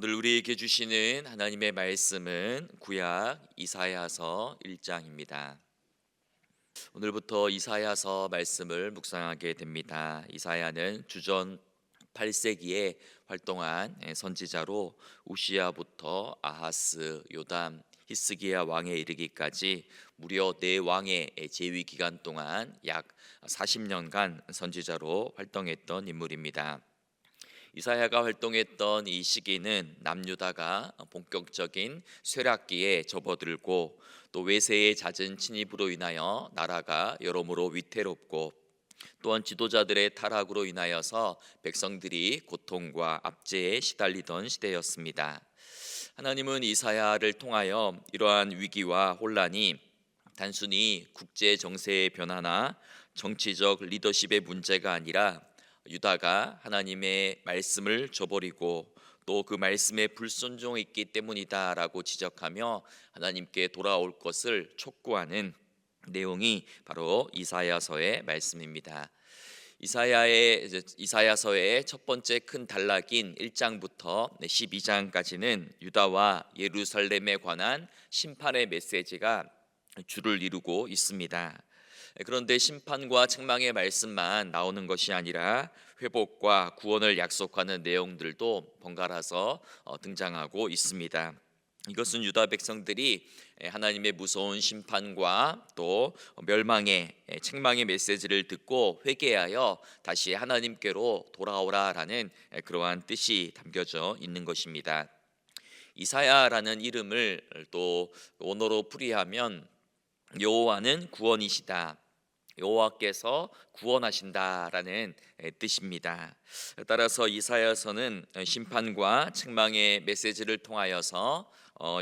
오늘 우리에게 주시는 하나님의 말씀은 구약 이사야서 1장입니다. 오늘부터 이사야서 말씀을 묵상하게 됩니다. 이사야는 주전 8세기에 활동한 선지자로 우시야부터 아하스, 요담, 히스기야 왕에 이르기까지 무려 네 왕의 재위 기간 동안 약 40년간 선지자로 활동했던 인물입니다. 이사야가 활동했던 이 시기는 남유다가 본격적인 쇠락기에 접어들고 또 외세의 잦은 침입으로 인하여 나라가 여러모로 위태롭고 또한 지도자들의 타락으로 인하여서 백성들이 고통과 압제에 시달리던 시대였습니다. 하나님은 이사야를 통하여 이러한 위기와 혼란이 단순히 국제 정세의 변화나 정치적 리더십의 문제가 아니라 유다가 하나님의 말씀을 저버리고 또 그 말씀에 불순종했기 때문이다라고 지적하며 하나님께 돌아올 것을 촉구하는 내용이 바로 이사야서의 말씀입니다. 이사야서의 첫 번째 큰 단락인 1장부터 12장까지는 유다와 예루살렘에 관한 심판의 메시지가 주를 이루고 있습니다. 그런데 심판과 책망의 말씀만 나오는 것이 아니라 회복과 구원을 약속하는 내용들도 번갈아서 등장하고 있습니다. 이것은 유다 백성들이 하나님의 무서운 심판과 또 멸망의 책망의 메시지를 듣고 회개하여 다시 하나님께로 돌아오라라는 그러한 뜻이 담겨져 있는 것입니다. 이사야라는 이름을 또 원어로 풀이하면 여호와는 구원이시다, 여호와께서 구원하신다라는 뜻입니다. 따라서 이사야서는 심판과 책망의 메시지를 통하여서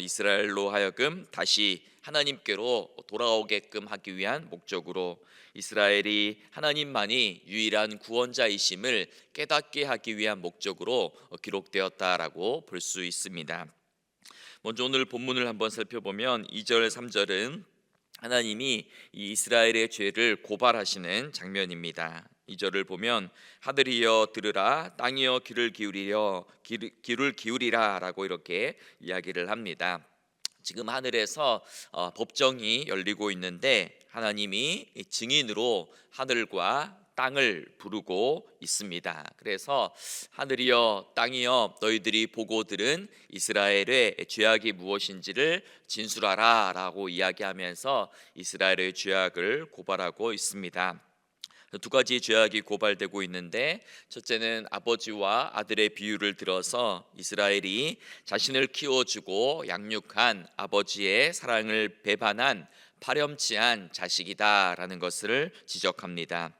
이스라엘로 하여금 다시 하나님께로 돌아오게끔 하기 위한 목적으로 이스라엘이 하나님만이 유일한 구원자이심을 깨닫게 하기 위한 목적으로 기록되었다라고 볼 수 있습니다. 먼저 오늘 본문을 한번 살펴보면 2절 3절은 하나님이 이 이스라엘의 죄를 고발하시는 장면입니다. 2절을 보면 하늘이여 들으라, 땅이여 귀를 기울이라라고 이렇게 이야기를 합니다. 지금 하늘에서 법정이 열리고 있는데 하나님이 증인으로 하늘과 땅을 부르고 있습니다. 그래서 하늘이여 땅이여 너희들이 보고 들은 이스라엘의 죄악이 무엇인지를 진술하라 라고 이야기하면서 이스라엘의 죄악을 고발하고 있습니다. 두 가지 죄악이 고발되고 있는데, 첫째는 아버지와 아들의 비유를 들어서 이스라엘이 자신을 키워주고 양육한 아버지의 사랑을 배반한 파렴치한 자식이다라는 것을 지적합니다.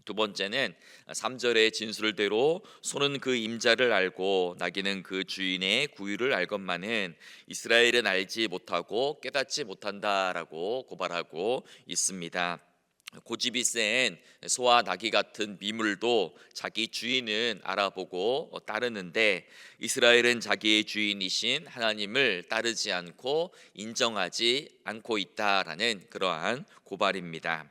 두 번째는 3절의 진술대로 소는 그 임자를 알고 나귀는 그 주인의 구유를 알건만은 이스라엘은 알지 못하고 깨닫지 못한다라고 고발하고 있습니다. 고집이 센 소와 나귀 같은 미물도 자기 주인은 알아보고 따르는데 이스라엘은 자기의 주인이신 하나님을 따르지 않고 인정하지 않고 있다라는 그러한 고발입니다.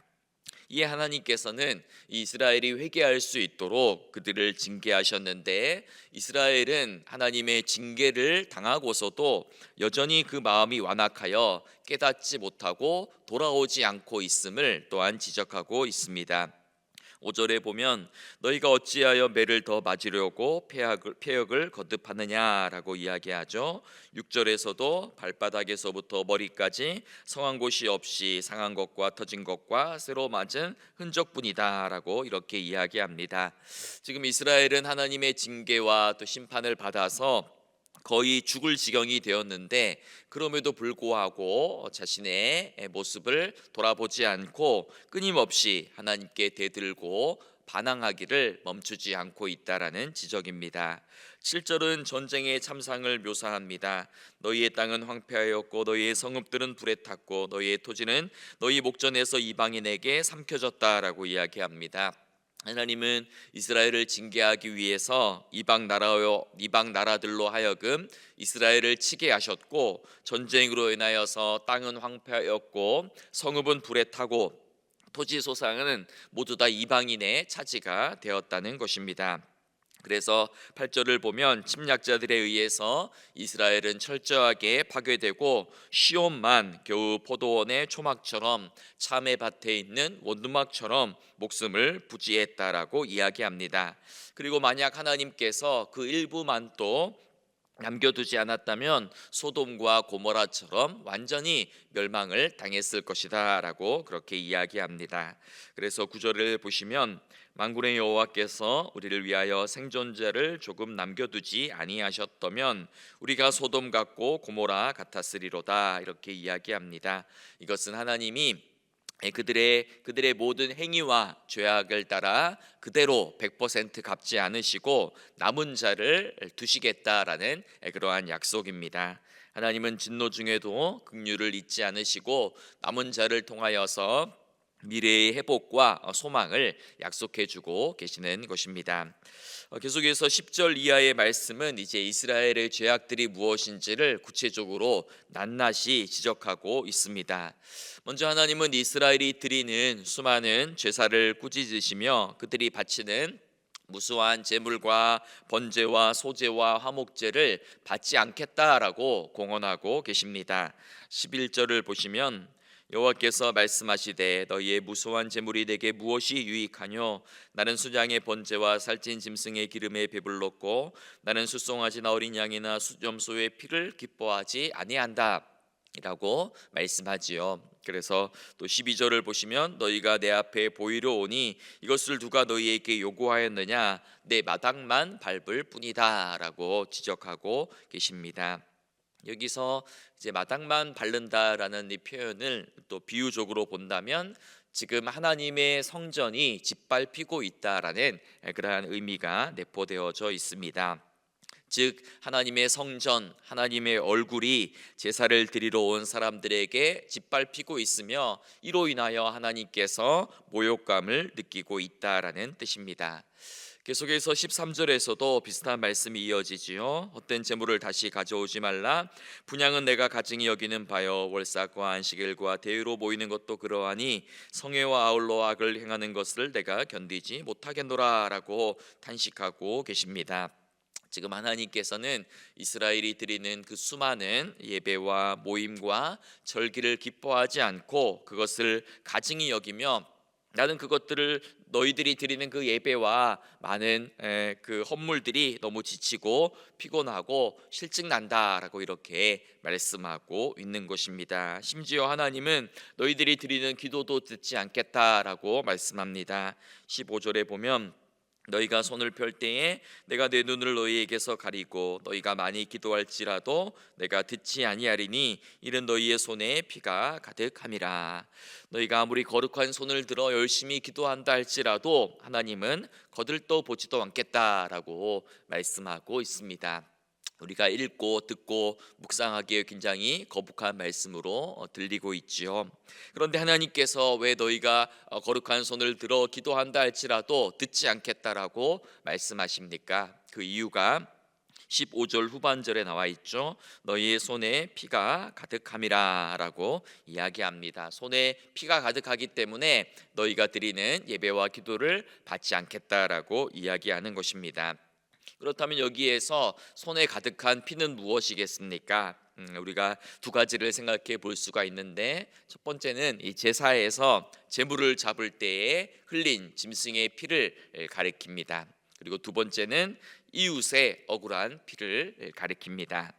이에 하나님께서는 이스라엘이 회개할 수 있도록 그들을 징계하셨는데 이스라엘은 하나님의 징계를 당하고서도 여전히 그 마음이 완악하여 깨닫지 못하고 돌아오지 않고 있음을 또한 지적하고 있습니다. 5절에 보면 너희가 어찌하여 매를 더 맞으려고 패역을 거듭하느냐라고 이야기하죠. 6절에서도 발바닥에서부터 머리까지 성한 곳이 없이 상한 것과 터진 것과 쇠로 맞은 흔적뿐이다라고 이렇게 이야기합니다. 지금 이스라엘은 하나님의 징계와 또 심판을 받아서 거의 죽을 지경이 되었는데 그럼에도 불구하고 자신의 모습을 돌아보지 않고 끊임없이 하나님께 대들고 반항하기를 멈추지 않고 있다라는 지적입니다. 7절은 전쟁의 참상을 묘사합니다. 너희의 땅은 황폐하였고 너희의 성읍들은 불에 탔고 너희의 토지는 너희 목전에서 이방인에게 삼켜졌다라고 이야기합니다. 하나님은 이스라엘을 징계하기 위해서 이방 나라들로 하여금 이스라엘을 치게 하셨고 전쟁으로 인하여서 땅은 황폐하였고 성읍은 불에 타고 토지 소상은 모두 다 이방인의 차지가 되었다는 것입니다. 그래서 8절을 보면 침략자들에 의해서 이스라엘은 철저하게 파괴되고 시온만 겨우 포도원의 초막처럼 참외 밭에 있는 원두막처럼 목숨을 부지했다라고 이야기합니다. 그리고 만약 하나님께서 그 일부만 또 남겨두지 않았다면 소돔과 고모라처럼 완전히 멸망을 당했을 것이다라고 그렇게 이야기합니다. 그래서 9절을 보시면 만군의 여호와께서 우리를 위하여 생존자를 조금 남겨두지 아니하셨다면 우리가 소돔 같고 고모라 같았으리로다, 이렇게 이야기합니다. 이것은 하나님이 그들의 모든 행위와 죄악을 따라 그대로 100% 갚지 않으시고 남은 자를 두시겠다라는 그러한 약속입니다. 하나님은 진노 중에도 긍휼을 잊지 않으시고 남은 자를 통하여서 미래의 회복과 소망을 약속해 주고 계시는 것입니다. 계속해서 10절 이하의 말씀은 이제 이스라엘의 죄악들이 무엇인지를 구체적으로 낱낱이 지적하고 있습니다. 먼저 하나님은 이스라엘이 드리는 수많은 제사를 꾸짖으시며 그들이 바치는 무수한 제물과 번제와 소제와 화목제를 받지 않겠다라고 공언하고 계십니다. 11절을 보시면 여호와께서 말씀하시되 너희의 무수한 제물이 내게 무엇이 유익하뇨? 나는 수장의 번제와 살찐 짐승의 기름에 배불렀고 나는 숫송아지나 어린 양이나 수염소의 피를 기뻐하지 아니한다 이라고 말씀하지요. 그래서 또 12절을 보시면 너희가 내 앞에 보이러 오니 이것을 누가 너희에게 요구하였느냐? 내 마당만 밟을 뿐이다 라고 지적하고 계십니다. 여기서 이제 마당만 밟는다라는 이 표현을 또 비유적으로 본다면 지금 하나님의 성전이 짓밟히고 있다라는 그러한 의미가 내포되어져 있습니다. 즉 하나님의 성전, 하나님의 얼굴이 제사를 드리러 온 사람들에게 짓밟히고 있으며 이로 인하여 하나님께서 모욕감을 느끼고 있다라는 뜻입니다. 계속해서 13절에서도 비슷한 말씀이 이어지지요. 헛된 재물을 다시 가져오지 말라. 분향은 내가 가증히 여기는 바요 월삭과 안식일과 대유로 모이는 것도 그러하니 성회와 아울러 악을 행하는 것을 내가 견디지 못하겠노라 라고 탄식하고 계십니다. 지금 하나님께서는 이스라엘이 드리는 그 수많은 예배와 모임과 절기를 기뻐하지 않고 그것을 가증히 여기며 나는 그것들을 너희들이 드리는 그 예배와 많은 그 헌물들이 너무 지치고 피곤하고 실증난다라고 이렇게 말씀하고 있는 것입니다. 심지어 하나님은 너희들이 드리는 기도도 듣지 않겠다라고 말씀합니다. 15절에 보면 너희가 손을 펼 때에 내가 내 눈을 너희에게서 가리고 너희가 많이 기도할지라도 내가 듣지 아니하리니 이는 너희의 손에 피가 가득함이라. 너희가 아무리 거룩한 손을 들어 열심히 기도한다 할지라도 하나님은 거들떠 보지도 않겠다라고 말씀하고 있습니다. 우리가 읽고 듣고 묵상하기에 굉장히 거북한 말씀으로 들리고 있지요. 그런데 하나님께서 왜 너희가 거룩한 손을 들어 기도한다 할지라도 듣지 않겠다라고 말씀하십니까? 그 이유가 15절 후반절에 나와 있죠. 너희의 손에 피가 가득함이라 라고 이야기합니다. 손에 피가 가득하기 때문에 너희가 드리는 예배와 기도를 받지 않겠다라고 이야기하는 것입니다. 그렇다면 여기에서 손에 가득한 피는 무엇이겠습니까? 우리가 두 가지를 생각해 볼 수가 있는데 첫 번째는 이 제사에서 제물을 잡을 때에 흘린 짐승의 피를 가리킵니다. 그리고 두 번째는 이웃의 억울한 피를 가리킵니다.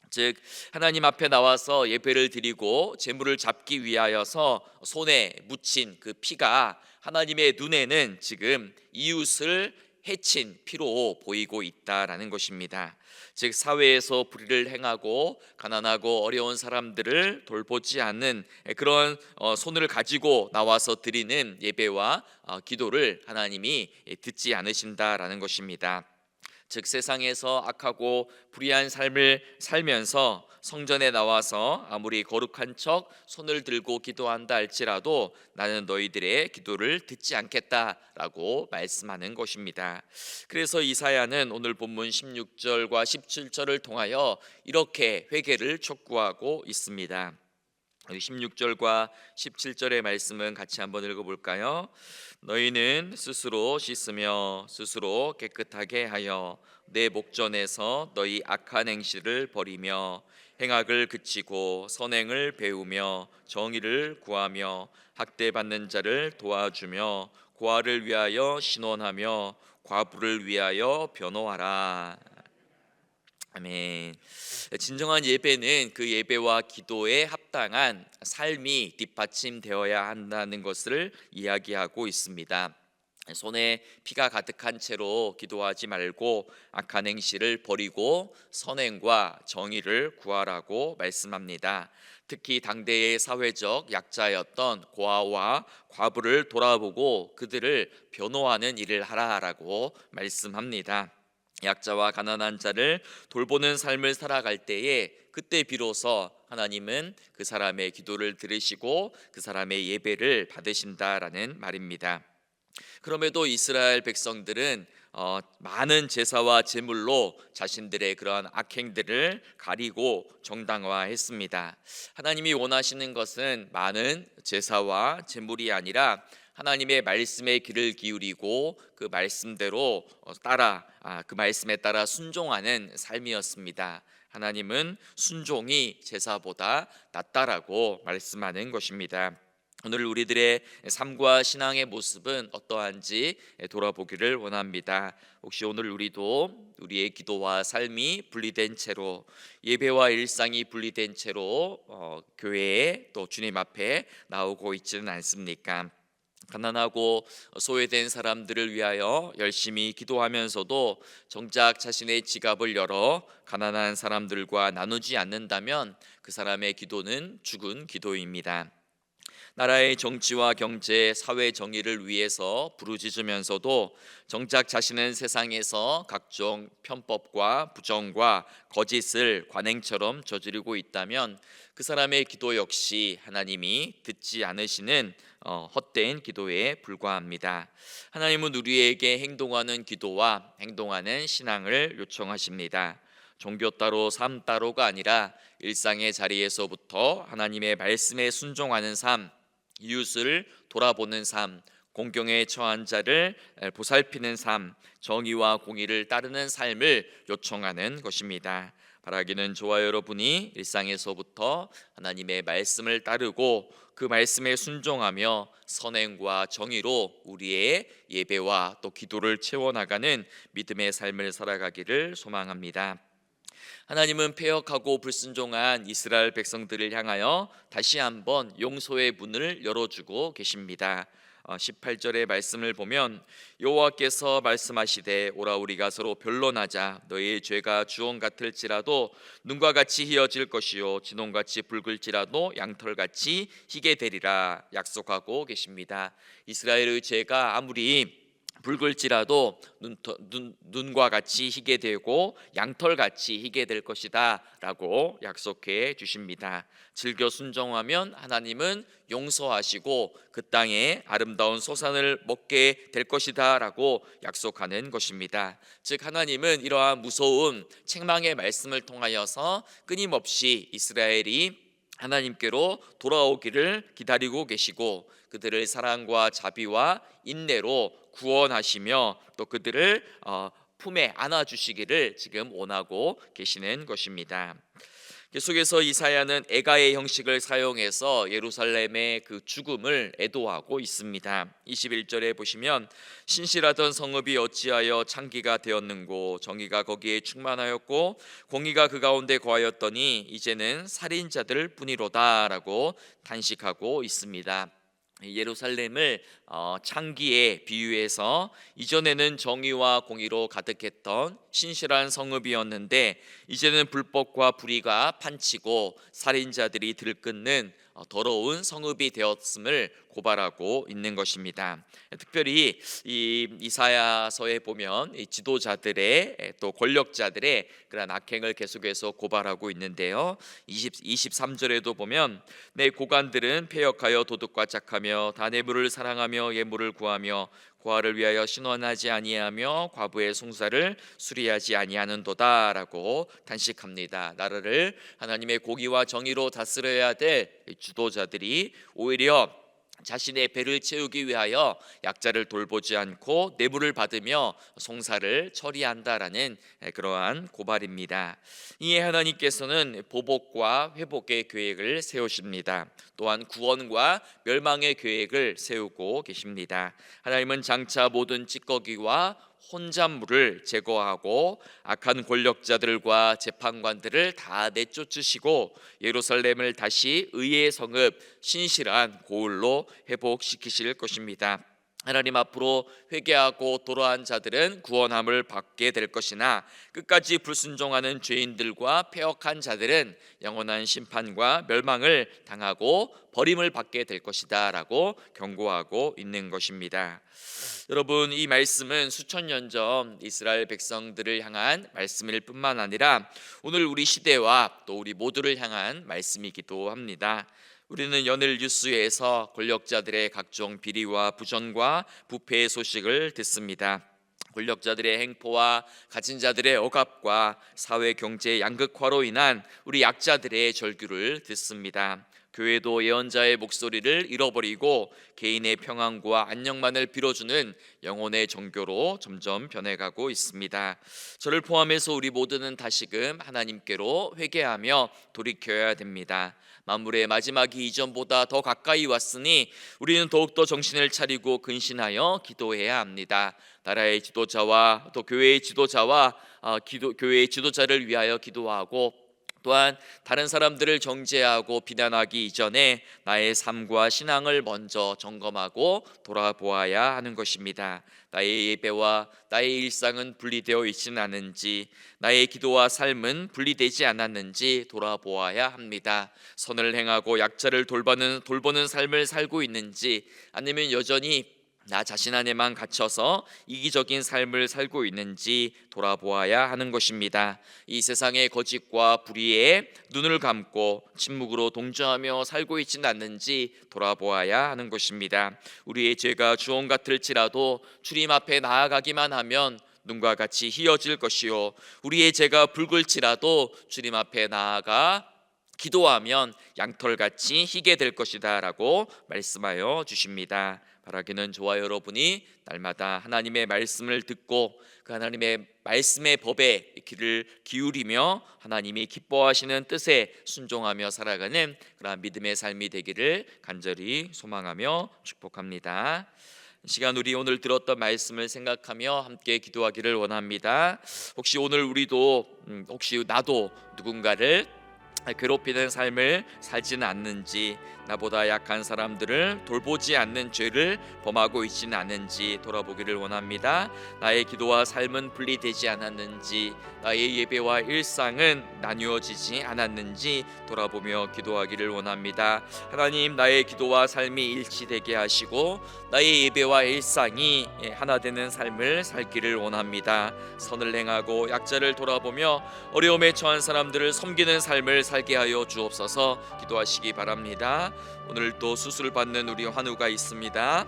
즉 하나님 앞에 나와서 예배를 드리고 제물을 잡기 위하여서 손에 묻힌 그 피가 하나님의 눈에는 지금 이웃을 해친 피로 보이고 있다라는 것입니다. 즉 사회에서 불의를 행하고 가난하고 어려운 사람들을 돌보지 않는 그런 손을 가지고 나와서 드리는 예배와 기도를 하나님이 듣지 않으신다라는 것입니다. 즉 세상에서 악하고 불의한 삶을 살면서 성전에 나와서 아무리 거룩한 척 손을 들고 기도한다 할지라도 나는 너희들의 기도를 듣지 않겠다라고 말씀하는 것입니다. 그래서 이사야는 오늘 본문 16절과 17절을 통하여 이렇게 회개를 촉구하고 있습니다. 우리 16절과 17절의 말씀은 같이 한번 읽어볼까요? 너희는 스스로 씻으며 스스로 깨끗하게 하여 내 목전에서 너희 악한 행실을 버리며 행악을 그치고 선행을 배우며 정의를 구하며 학대받는 자를 도와주며 고아를 위하여 신원하며 과부를 위하여 변호하라. 아멘. 진정한 예배는 그 예배와 기도에 합당한 삶이 뒷받침되어야 한다는 것을 이야기하고 있습니다. 손에 피가 가득한 채로 기도하지 말고 악한 행실을 버리고 선행과 정의를 구하라고 말씀합니다. 특히 당대의 사회적 약자였던 고아와 과부를 돌아보고 그들을 변호하는 일을 하라라고 말씀합니다. 약자와 가난한 자를 돌보는 삶을 살아갈 때에 그때 비로소 하나님은 그 사람의 기도를 들으시고 그 사람의 예배를 받으신다라는 말입니다. 그럼에도 이스라엘 백성들은 많은 제사와 제물로 자신들의 그러한 악행들을 가리고 정당화했습니다. 하나님이 원하시는 것은 많은 제사와 제물이 아니라 하나님의 말씀에 귀를 기울이고 그 말씀대로 그 말씀에 따라 순종하는 삶이었습니다. 하나님은 순종이 제사보다 낫다라고 말씀하는 것입니다. 오늘 우리들의 삶과 신앙의 모습은 어떠한지 돌아보기를 원합니다. 혹시 오늘 우리도 우리의 기도와 삶이 분리된 채로 예배와 일상이 분리된 채로 교회에 또 주님 앞에 나오고 있지는 않습니까? 가난하고 소외된 사람들을 위하여 열심히 기도하면서도 정작 자신의 지갑을 열어 가난한 사람들과 나누지 않는다면 그 사람의 기도는 죽은 기도입니다. 나라의 정치와 경제, 사회 정의를 위해서 부르짖으면서도 정작 자신은 세상에서 각종 편법과 부정과 거짓을 관행처럼 저지르고 있다면 그 사람의 기도 역시 하나님이 듣지 않으시는 헛된 기도에 불과합니다. 하나님은 우리에게 행동하는 기도와 행동하는 신앙을 요청하십니다. 종교 따로 삶 따로가 아니라 일상의 자리에서부터 하나님의 말씀에 순종하는 삶, 이웃을 돌아보는 삶, 공경에 처한 자를 보살피는 삶, 정의와 공의를 따르는 삶을 요청하는 것입니다. 바라기는 좋아요. 여러분이 일상에서부터 하나님의 말씀을 따르고 그 말씀에 순종하며 선행과 정의로 우리의 예배와 또 기도를 채워나가는 믿음의 삶을 살아가기를 소망합니다. 하나님은 패역하고 불순종한 이스라엘 백성들을 향하여 다시 한번 용서의 문을 열어주고 계십니다. 18절의 말씀을 보면 여호와께서 말씀하시되 오라 우리가 서로 변론하자. 너희의 죄가 주홍 같을지라도 눈과 같이 희어질 것이요 진홍같이 붉을지라도 양털같이 희게 되리라 약속하고 계십니다. 이스라엘의 죄가 아무리 붉을지라도 눈과 같이 희게 되고 양털같이 희게 될 것이다 라고 약속해 주십니다. 즐겨 순종하면 하나님은 용서하시고 그 땅에 아름다운 소산을 먹게 될 것이다 라고 약속하는 것입니다. 즉 하나님은 이러한 무서운 책망의 말씀을 통하여서 끊임없이 이스라엘이 하나님께로 돌아오기를 기다리고 계시고 그들을 사랑과 자비와 인내로 구원하시며 또 그들을 품에 안아주시기를 지금 원하고 계시는 것입니다. 계속해서 이사야는 애가의 형식을 사용해서 예루살렘의 그 죽음을 애도하고 있습니다. 21절에 보시면 신실하던 성읍이 어찌하여 창기가 되었는고 정의가 거기에 충만하였고 공의가 그 가운데 거하였더니 이제는 살인자들 뿐이로다 라고 탄식하고 있습니다. 예루살렘을 창기에 비유해서 이전에는 정의와 공의로 가득했던 신실한 성읍이었는데 이제는 불법과 불의가 판치고 살인자들이 들끓는 더러운 성읍이 되었음을 고발하고 있는 것입니다. 특별히 이 이사야서에 보면 이 지도자들의 또 권력자들의 그런 악행을 계속해서 고발하고 있는데요. 23절에도 보면 내 고관들은 패역하여 도둑과 짝하며 다 뇌물을 사랑하며 예물을 구하며 고아를 위하여 신원하지 아니하며 과부의 송사를 수리하지 아니하는도다라고 탄식합니다. 나라를 하나님의 공의와 정의로 다스려야 될 지도자들이 오히려 자신의 배를 채우기 위하여 약자를 돌보지 않고 뇌물을 받으며 송사를 처리한다라는 그러한 고발입니다. 이에 하나님께서는 보복과 회복의 계획을 세우십니다. 또한 구원과 멸망의 계획을 세우고 계십니다. 하나님은 장차 모든 찌꺼기와 혼잣물을 제거하고 악한 권력자들과 재판관들을 다 내쫓으시고 예루살렘을 다시 의의 성읍 신실한 고을로 회복시키실 것입니다. 하나님 앞으로 회개하고 돌아온 자들은 구원함을 받게 될 것이나 끝까지 불순종하는 죄인들과 패역한 자들은 영원한 심판과 멸망을 당하고 버림을 받게 될 것이다 라고 경고하고 있는 것입니다. 여러분, 이 말씀은 수천 년 전 이스라엘 백성들을 향한 말씀일 뿐만 아니라 오늘 우리 시대와 또 우리 모두를 향한 말씀이기도 합니다. 우리는 연일 뉴스에서 권력자들의 각종 비리와 부정과 부패의 소식을 듣습니다. 권력자들의 행포와 가진 자들의 억압과 사회 경제 양극화로 인한 우리 약자들의 절규를 듣습니다. 교회도 예언자의 목소리를 잃어버리고 개인의 평안과 안녕만을 빌어주는 영혼의 종교로 점점 변해가고 있습니다. 저를 포함해서 우리 모두는 다시금 하나님께로 회개하며 돌이켜야 됩니다. 만물의 마지막이 이전보다 더 가까이 왔으니 우리는 더욱더 정신을 차리고 근신하여 기도해야 합니다. 나라의 지도자와 또 교회의 지도자와 교회의 지도자를 위하여 기도하고 또한 다른 사람들을 정죄하고 비난하기 이전에 나의 삶과 신앙을 먼저 점검하고 돌아보아야 하는 것입니다. 나의 예배와 나의 일상은 분리되어 있지는 않은지, 나의 기도와 삶은 분리되지 않았는지 돌아보아야 합니다. 선을 행하고 약자를 돌보는 삶을 살고 있는지, 아니면 여전히 나 자신 안에만 갇혀서 이기적인 삶을 살고 있는지 돌아보아야 하는 것입니다. 이 세상의 거짓과 불의에 눈을 감고 침묵으로 동조하며 살고 있지는 않는지 돌아보아야 하는 것입니다. 우리의 죄가 주홍 같을지라도 주님 앞에 나아가기만 하면 눈과 같이 희어질 것이요, 우리의 죄가 붉을지라도 주님 앞에 나아가 기도하면 양털같이 희게 될 것이다 라고 말씀하여 주십니다. 바라기는 저와 여러분이 날마다 하나님의 말씀을 듣고 그 하나님의 말씀의 법에 귀를 기울이며 하나님이 기뻐하시는 뜻에 순종하며 살아가는 그러한 믿음의 삶이 되기를 간절히 소망하며 축복합니다. 이 시간 우리 오늘 들었던 말씀을 생각하며 함께 기도하기를 원합니다. 혹시 오늘 혹시 나도 누군가를 괴롭히는 삶을 살지는 않는지, 나보다 약한 사람들을 돌보지 않는 죄를 범하고 있지는 않은지 돌아보기를 원합니다. 나의 기도와 삶은 분리되지 않았는지, 나의 예배와 일상은 나뉘어지지 않았는지 돌아보며 기도하기를 원합니다. 하나님, 나의 기도와 삶이 일치되게 하시고 나의 예배와 일상이 하나 되는 삶을 살기를 원합니다. 선을 행하고 약자를 돌아보며 어려움에 처한 사람들을 섬기는 삶을 살게 하여 주옵소서. 기도하시기 바랍니다. 오늘 또 수술을 받는 우리 환우가 있습니다.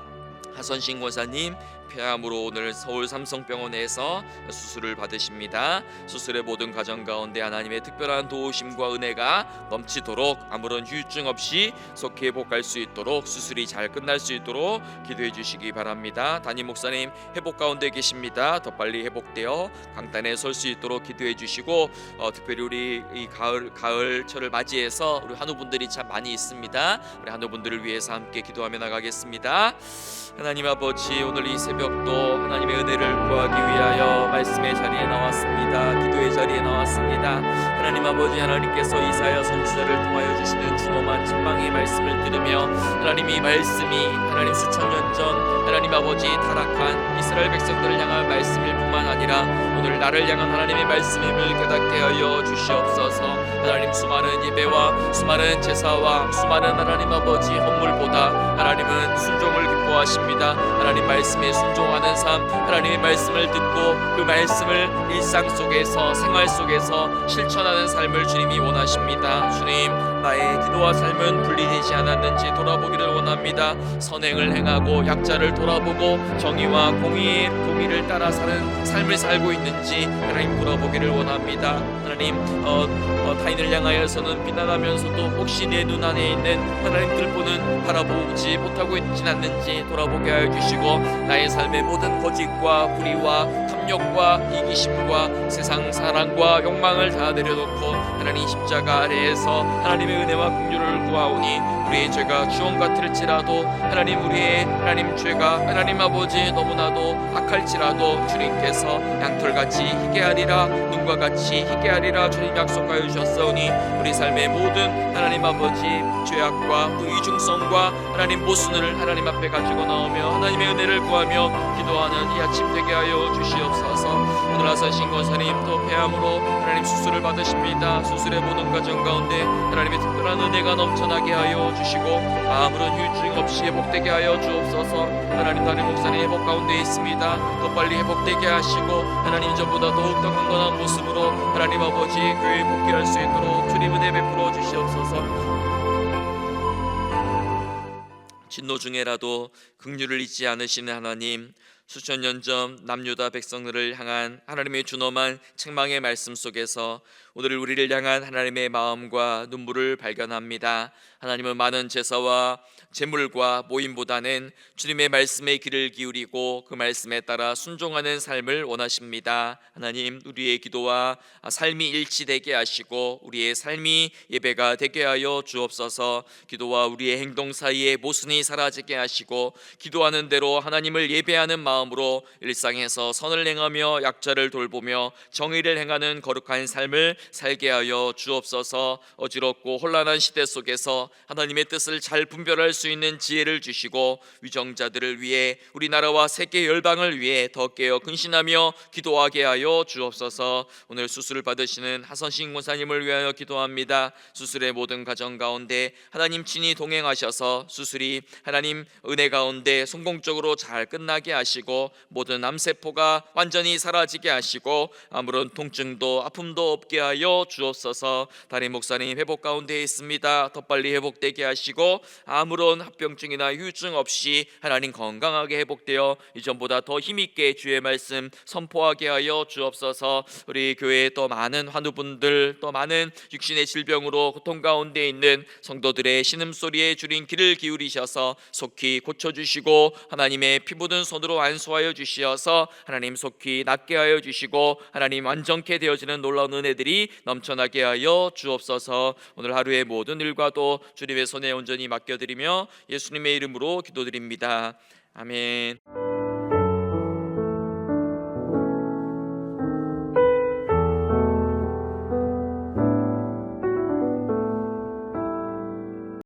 하선신 권사님 폐암으로 오늘 서울 삼성병원에서 수술을 받으십니다. 수술의 모든 과정 가운데 하나님의 특별한 도우심과 은혜가 넘치도록 아무런 후유증 없이 속히 회복할 수 있도록, 수술이 잘 끝날 수 있도록 기도해 주시기 바랍니다. 담임 목사님 회복 가운데 계십니다. 더 빨리 회복되어 강단에 설 수 있도록 기도해 주시고, 특별히 우리 이 가을철을 맞이해서 우리 한우분들이 참 많이 있습니다. 우리 한우분들을 위해서 함께 기도하며 나가겠습니다. 하나님 아버지, 오늘 이 새벽도 하나님의 은혜를 구하기 위하여 말씀의 자리에 나왔습니다. 기도의 자리에 나왔습니다. 하나님 아버지, 하나님께서 이사야 선지자를 통하여 주시는 준엄한 책망의 말씀을 들으며 하나님 이 말씀이 하나님 수천 년 전 하나님 아버지 타락한 이스라엘 백성들을 향한 말씀일 뿐만 아니라 오늘 나를 향한 하나님의 말씀임을 깨닫게 하여 주시옵소서. 하나님, 수많은 예배와 수많은 제사와 수많은 하나님 아버지 헌물보다 하나님은 순종을 기뻐하십니다. 하나님 말씀에 순종하는 삶, 하나님의 말씀을 듣고 그 말씀을 일상 속에서 생활 속에서 실천하는 삶을 주님이 원하십니다. 주님, 나의 기도와 삶은 분리되지 않았는지 돌아보기를 원합니다. 선행을 행하고 약자를 돌아보고 돌아보고 정의와 공의를 따라 사는 삶을 살고 있는지 하나님 돌아보기를 원합니다. 하나님 타인을 향하여서는 비난하면서도 혹시 내 눈 안에 있는 하나님 들보는 바라보지 못하고 있지 않는지 돌아보게 하여 주시고, 나의 삶의 모든 거짓과 불의와 탐욕과 이기심과 세상 사랑과 욕망을 다 내려놓고 하나님 십자가 아래에서 하나님의 은혜와 긍휼을 구하오니, 우리의 죄가 주홍 같을지라도 하나님 우리의 하나님 죄가 하나님 아버지 너무나도 악할지라도 주님께서 양털같이 희게 하리라, 눈과 같이 희게 하리라 주님 약속하여 주셨사오니, 우리 삶의 모든 하나님 아버지 죄악과 그 이중성과 하나님 모순을 하나님 앞에 가지고 나오며 하나님의 은혜를 구하며 기도하는 이 아침 되게 하여 주시옵소서. 오늘 하사신 권사님 또 폐암으로 하나님 수술을 받으십니다. 수술의 모든 과정 가운데 하나님의 특별한 은혜가 넘쳐나게 하여 주시고 아무런 휴증 없이 회복되게 하여 주옵소서. 하나님 담임 목사님 회복 가운데 있습니다. 더 빨리 회복되게 하시고 하나님 전보다 더욱더 강건한 모습으로 하나님 아버지 교회에 복귀할 수 있도록 주님 은혜 베풀어 주시옵소서. 진노 중에라도 긍휼을 잊지 않으시는 하나님, 수천 년 전 남유다 백성들을 향한 하나님의 준엄한 책망의 말씀 속에서 오늘 우리를 향한 하나님의 마음과 눈물을 발견합니다. 하나님은 많은 제사와 제물과 모임보다는 주님의 말씀에 귀를 기울이고 그 말씀에 따라 순종하는 삶을 원하십니다. 하나님, 우리의 기도와 삶이 일치되게 하시고 우리의 삶이 예배가 되게 하여 주옵소서. 기도와 우리의 행동 사이에 모순이 사라지게 하시고 기도하는 대로 하나님을 예배하는 마음으로 일상에서 선을 행하며 약자를 돌보며 정의를 행하는 거룩한 삶을 살게 하여 주옵소서. 어지럽고 혼란한 시대 속에서 하나님의 뜻을 잘 분별할 수 있는 지혜를 주시고 위정자들을 위해 우리나라와 세계 열방을 위해 더 깨어 근신하며 기도하게 하여 주옵소서. 오늘 수술을 받으시는 하선신 권사님을 위하여 기도합니다. 수술의 모든 과정 가운데 하나님 친히 동행하셔서 수술이 하나님 은혜 가운데 성공적으로 잘 끝나게 하시고 모든 암세포가 완전히 사라지게 하시고 아무런 통증도 아픔도 없게 하여 주옵소서. 담임 목사님 회복 가운데 있습니다. 더 빨리 회복되게 하시고 아무런 합병증이나 후유증 없이 하나님 건강하게 회복되어 이전보다 더 힘있게 주의 말씀 선포하게 하여 주옵소서. 우리 교회에 또 많은 환우분들, 또 많은 육신의 질병으로 고통 가운데 있는 성도들의 신음소리에 주님 귀를 기울이셔서 속히 고쳐주시고 하나님의 피 묻은 손으로 안수하여 주시어서 하나님 속히 낫게 하여 주시고 하나님 완전케 되어지는 놀라운 은혜들이 넘쳐나게 하여 주옵소서. 오늘 하루의 모든 일과도 주님의 손에 온전히 맡겨드리며 예수님의 이름으로 기도드립니다. 아멘.